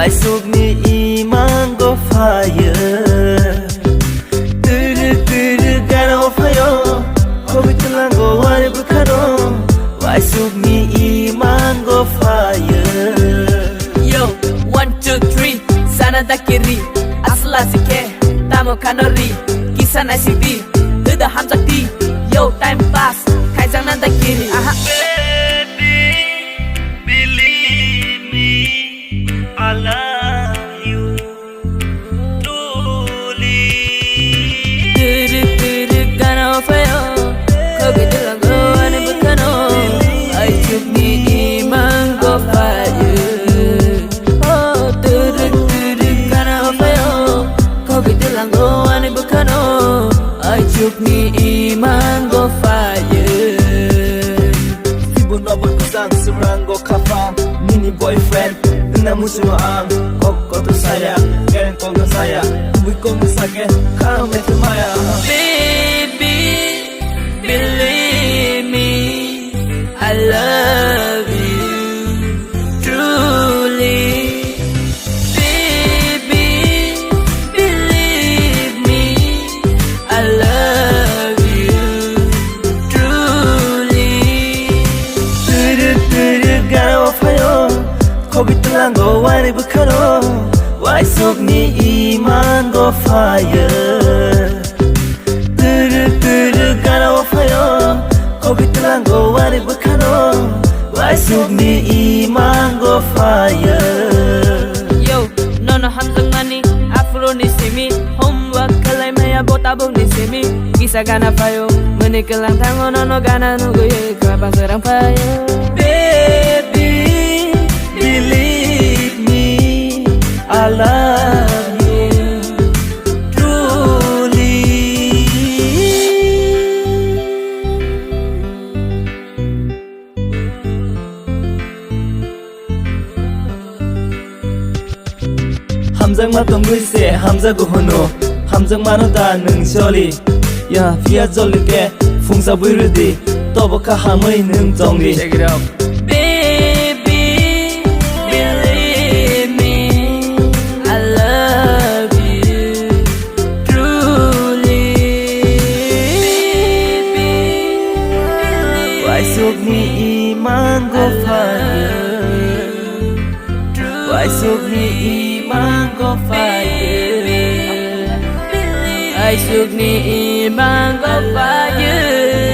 Why suk ni iman go fire Turu turu gana fire Kobi tulang go wari bukano Why suk ni iman go fire Yo, 1, 2, 3 Sana da kiri Asla zike Tamo kanori Kisah nasidi Udah hamzak di Yo, time pass Kaijang nan da kiri Aha Believe me, I love you truly. Turu turu gana fayo Kobi tulang go ane bukano Ay suk ni iman go fayo Oh turu turu gana fayo Kobi tulang go ane bukano Ay suk ni iman go fayo Nobel kusang surang go kafa Nini boyfriend Na musuh ang Koko tu saya Keren kong saya Bui kong sake Kau metu maya Baby, believe me, I love you truly. Baby, believe me, I love you truly. Turu turu gana fayo Kobi tulang go wari bukano Why suk ni iman go fire Turu turu gana fayo Kobi tulang go wari bukano Why suk ni iman go fire Yo, nono hamzang mani, afro ni simi Homework kalay maya botabong ni simi Kisah gana payo, menikelang tango nono gana nugo ye Kapang serang payo Baby, believe me, I love you truly. 함장 맞던 글쎄 함자고 호노 함장 많았다 능sol이 야 비야 졸리게 풍사 부르디 또보카 함의 능정리 Check it out Baby, believe me, I love you truly. Baby, Why suk ni iman go fire Why suk ni iman go fire I suk ni iman go fire